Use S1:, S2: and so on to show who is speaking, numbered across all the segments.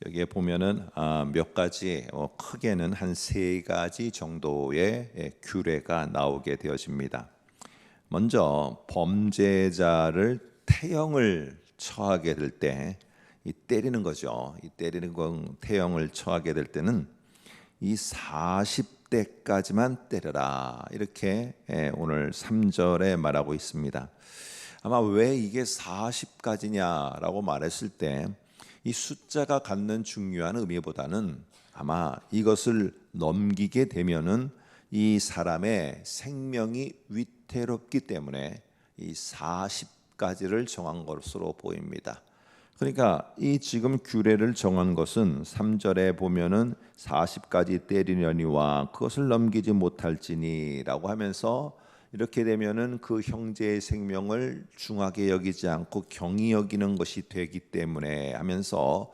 S1: 여기에 보면은 몇 가지 크게는 한 세 가지 정도의 규례가 나오게 되어집니다. 먼저 범죄자를 태형을 처하게 될 때 이 때리는 거죠. 이 때리는 건 태형을 처하게 될 때는 이 40대까지만 때려라 이렇게 오늘 3절에 말하고 있습니다. 아마 왜 이게 40까지냐라고 말했을 때 이 숫자가 갖는 중요한 의미보다는 아마 이것을 넘기게 되면은 이 사람의 생명이 위태롭기 때문에 이 40까지를 정한 것으로 보입니다. 그러니까 이 지금 규례를 정한 것은 3절에 보면은 40까지 때리려니와 그것을 넘기지 못할지니라고 하면서 이렇게 되면은 그 형제의 생명을 중하게 여기지 않고 경히 여기는 것이 되기 때문에 하면서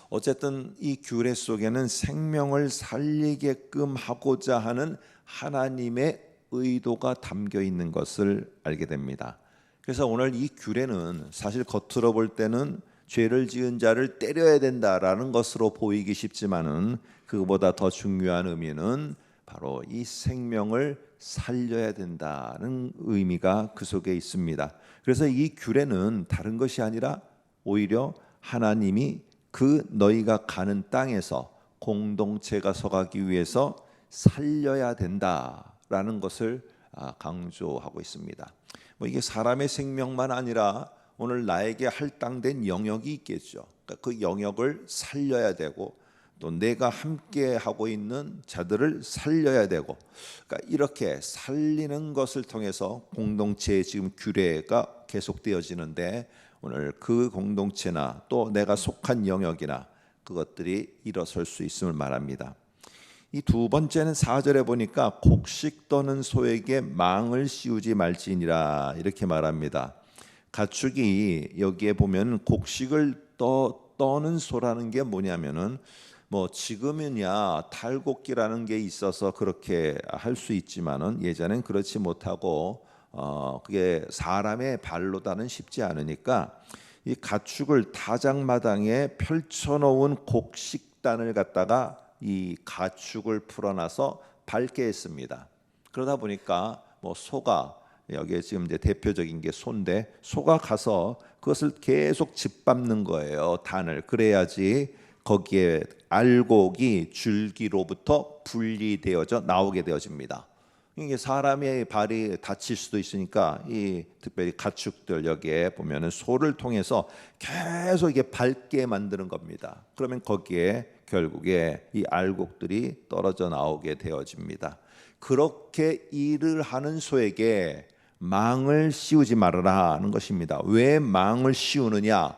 S1: 어쨌든 이 규례 속에는 생명을 살리게끔 하고자 하는 하나님의 의도가 담겨 있는 것을 알게 됩니다. 그래서 오늘 이 규례는 사실 겉으로 볼 때는 죄를 지은 자를 때려야 된다라는 것으로 보이기 쉽지만은 그보다 더 중요한 의미는 바로 이 생명을 살려야 된다는 의미가 그 속에 있습니다. 그래서 이 규례는 다른 것이 아니라 오히려 하나님이 그 너희가 가는 땅에서 공동체가 서가기 위해서 살려야 된다라는 것을 강조하고 있습니다. 이게 사람의 생명만 아니라 오늘 나에게 할당된 영역이 있겠죠. 그러니까 그 영역을 살려야 되고 또 내가 함께 하고 있는 자들을 살려야 되고, 그러니까 이렇게 살리는 것을 통해서 공동체의 지금 규례가 계속되어지는데 오늘 그 공동체나 또 내가 속한 영역이나 그것들이 일어설 수 있음을 말합니다. 이 두 번째는 4절에 보니까 곡식 떠는 소에게 망을 씌우지 말지니라 이렇게 말합니다. 가축이 여기에 보면 곡식을 떠는 소라는 게 뭐냐면은 지금은야 탈곡기라는 게 있어서 그렇게 할 수 있지만은 예전엔 그렇지 못하고 그게 사람의 발로다는 쉽지 않으니까 이 가축을 타작마당에 펼쳐놓은 곡식단을 갖다가 이 가축을 풀어놔서 밟게 했습니다. 그러다 보니까 소가 여기에 지금 이제 대표적인 게 소인데 소가 가서 그것을 계속 짓밟는 거예요. 단을. 그래야지 거기에 알곡이 줄기로부터 분리되어져 나오게 되어집니다. 이게 사람의 발이 다칠 수도 있으니까 이 특별히 가축들 여기에 보면은 소를 통해서 계속 이게 밟게 만드는 겁니다. 그러면 거기에 결국에 이 알곡들이 떨어져 나오게 되어집니다. 그렇게 일을 하는 소에게 망을 씌우지 말아라 하는 것입니다. 왜 망을 씌우느냐?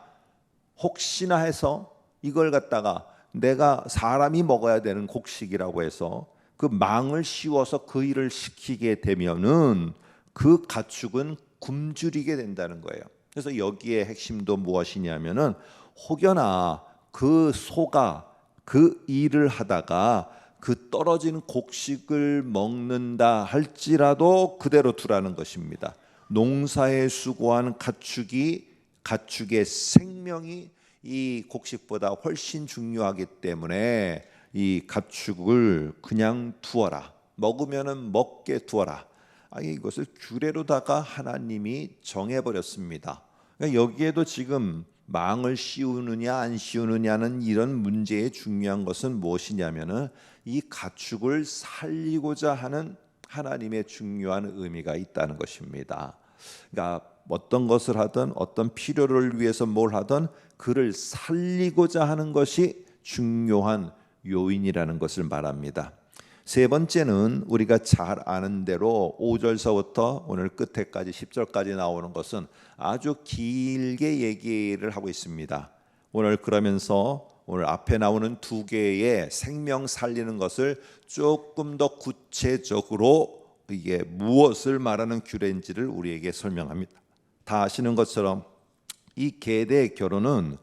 S1: 혹시나 해서 이걸 갖다가 내가 사람이 먹어야 되는 곡식이라고 해서 그 망을 씌워서 그 일을 시키게 되면은 그 가축은 굶주리게 된다는 거예요. 그래서 여기에 핵심도 무엇이냐면은 혹여나 그 소가 그 일을 하다가 그 떨어진 곡식을 먹는다 할지라도 그대로 두라는 것입니다. 농사에 수고한 가축의 생명이 이 곡식보다 훨씬 중요하기 때문에 이 가축을 그냥 두어라. 먹으면은 먹게 두어라. 이것을 규례로다가 하나님이 정해버렸습니다. 그러니까 여기에도 지금 망을 씌우느냐 안 씌우느냐는 이런 문제의 중요한 것은 무엇이냐면은 이 가축을 살리고자 하는 하나님의 중요한 의미가 있다는 것입니다. 그러니까 어떤 것을 하든 어떤 필요를 위해서 뭘 하든 그를 살리고자 하는 것이 중요한 요인이라는 것을 말합니다. 세 번째는 우리가 잘 아는 대로 5절서부터 오늘 끝에까지 10절까지 나오는 것은 아주 길게 얘기를 하고 있습니다. 오늘 그러면서 오늘 앞에 나오는 두 개의 생명 살리는 것을 조금 더 구체적으로 이게 무엇을 말하는 규례인지를 우리에게 설명합니다. 다 아시는 것처럼 이 계대 결혼은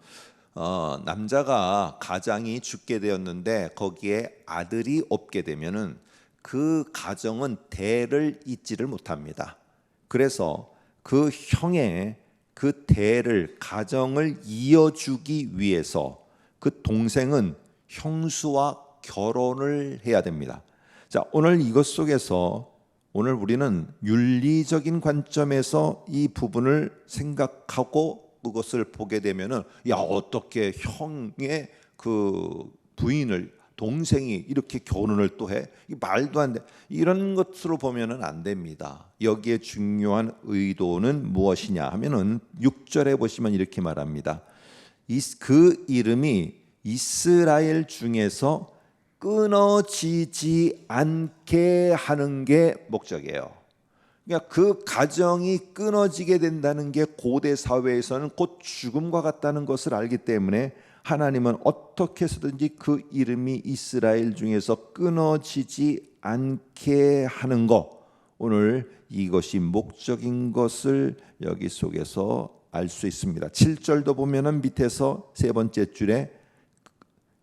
S1: 남자가 가장이 죽게 되었는데 거기에 아들이 없게 되면은 그 가정은 대를 잇지를 못합니다. 그래서 그 형의 그 대를 가정을 이어주기 위해서 그 동생은 형수와 결혼을 해야 됩니다. 자, 오늘 이것 속에서 오늘 우리는 윤리적인 관점에서 이 부분을 생각하고 그것을 보게 되면은 야, 어떻게 형의 그 부인을 동생이 이렇게 결혼을 또 해? 이 말도 안 돼. 이런 것으로 보면은 안 됩니다. 여기에 중요한 의도는 무엇이냐 하면은 6절에 보시면 이렇게 말합니다. 그 이름이 이스라엘 중에서 끊어지지 않게 하는 게 목적이에요. 그러니까 그 가정이 끊어지게 된다는 게 고대 사회에서는 곧 죽음과 같다는 것을 알기 때문에 하나님은 어떻게 해서든지 그 이름이 이스라엘 중에서 끊어지지 않게 하는 것, 오늘 이것이 목적인 것을 여기 속에서 알 수 있습니다. 7절도 보면은 밑에서 세 번째 줄에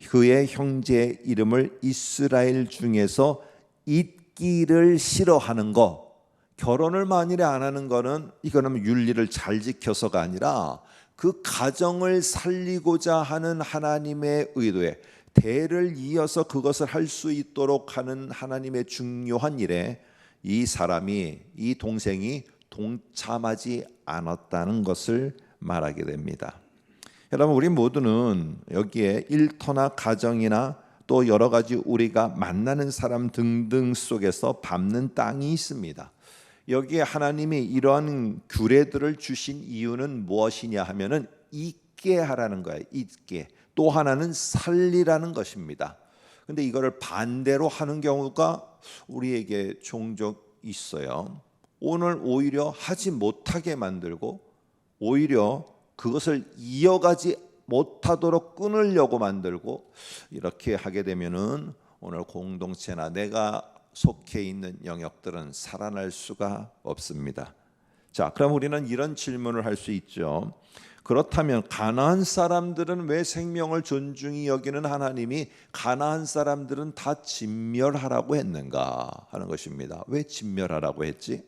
S1: 그의 형제의 이름을 이스라엘 중에서 잊기를 싫어하는 것, 결혼을 만일에 안 하는 거는 이거는 윤리를 잘 지켜서가 아니라 그 가정을 살리고자 하는 하나님의 의도에 대를 이어서 그것을 할 수 있도록 하는 하나님의 중요한 일에 이 사람이, 이 동생이 동참하지 않았다는 것을 말하게 됩니다. 여러분, 우리 모두는 여기에 일터나 가정이나 또 여러 가지 우리가 만나는 사람 등등 속에서 밟는 땅이 있습니다. 여기에 하나님이 이러한 규례들을 주신 이유는 무엇이냐 하면은 잊게 하라는 거예요. 잊게. 또 하나는 살리라는 것입니다. 근데 이거를 반대로 하는 경우가 우리에게 종종 있어요. 오늘 오히려 하지 못하게 만들고 오히려 그것을 이어가지 못하도록 끊으려고 만들고, 이렇게 하게 되면은 오늘 공동체나 내가 속해 있는 영역들은 살아날 수가 없습니다. 자, 그럼 우리는 이런 질문을 할 수 있죠. 그렇다면 가나안 사람들은 왜 생명을 존중히 여기는 하나님이 가나안 사람들은 다 진멸하라고 했는가 하는 것입니다. 왜 진멸하라고 했지?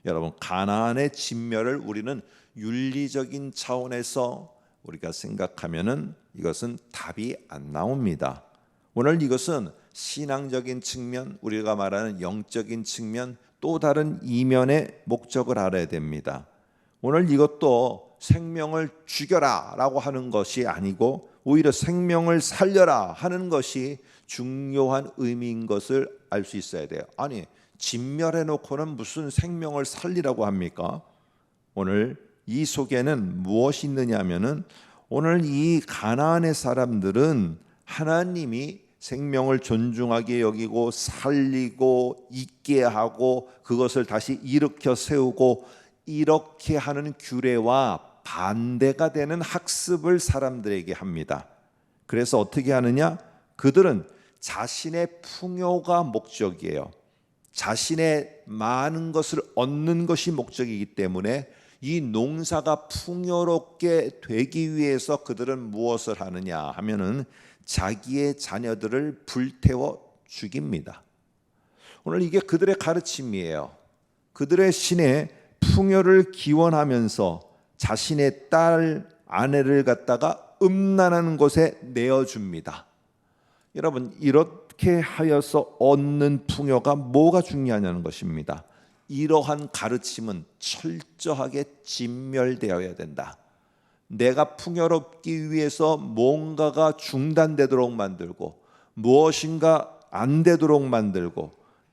S1: 여러분, 가나안의 진멸을 우리는 윤리적인 차원에서 우리가 생각하면은 이것은 답이 안 나옵니다. 오늘 이것은 신앙적인 측면, 우리가 말하는 영적인 측면, 또 다른 이면의 목적을 알아야 됩니다. 오늘 이것도 생명을 죽여라 라고 하는 것이 아니고 오히려 생명을 살려라 하는 것이 중요한 의미인 것을 알 수 있어야 돼요. 아니, 진멸해 놓고는 무슨 생명을 살리라고 합니까? 오늘 이 속에는 무엇이 있느냐 하면은 오늘 이 가나안의 사람들은 하나님이 생명을 존중하게 여기고 살리고 있게 하고 그것을 다시 일으켜 세우고 이렇게 하는 규례와 반대가 되는 학습을 사람들에게 합니다. 그래서 어떻게 하느냐? 그들은 자신의 풍요가 목적이에요. 자신의 많은 것을 얻는 것이 목적이기 때문에 이 농사가 풍요롭게 되기 위해서 그들은 무엇을 하느냐 하면은 자기의 자녀들을 불태워 죽입니다. 오늘 이게 그들의 가르침이에요. 그들의 신의 풍요를 기원하면서 자신의 딸, 아내를 갖다가 음란한 곳에 내어줍니다. 여러분, 이렇게 하여서 얻는 풍요가 뭐가 중요하냐는 것입니다. 이러한 가르침은 철저하게 진멸되어야 된다. 내가 풍요롭기 위해서 뭔가가 중단되도록 만들고 무엇인가 안 되도록 만들고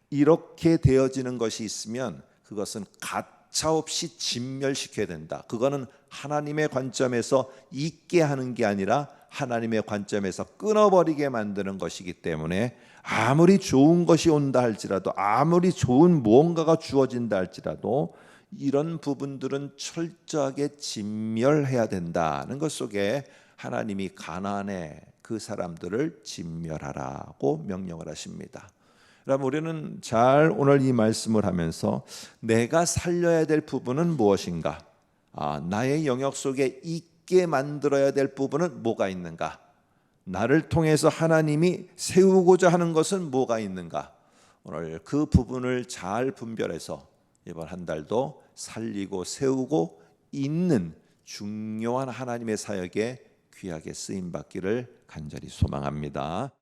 S1: 이렇게 되어지는 것이 있으면 그것은 가차없이 진멸시켜야 된다. 그거는 하나님의 관점에서 있게 하는 게 아니라 하나님의 관점에서 끊어버리게 만드는 것이기 때문에 아무리 좋은 것이 온다 할지라도 아무리 좋은 무언가가 주어진다 할지라도 이런 부분들은 철저하게 진멸해야 된다는 것 속에 하나님이 가나안의 그 사람들을 진멸하라고 명령을 하십니다. 여러분, 우리는 잘 오늘 이 말씀을 하면서 내가 살려야 될 부분은 무엇인가? 나의 영역 속에 있게 만들어야 될 부분은 뭐가 있는가? 나를 통해서 하나님이 세우고자 하는 것은 뭐가 있는가? 오늘 그 부분을 잘 분별해서 이번 한 달도 살리고 세우고 있는 중요한 하나님의 사역에 귀하게 쓰임 받기를 간절히 소망합니다.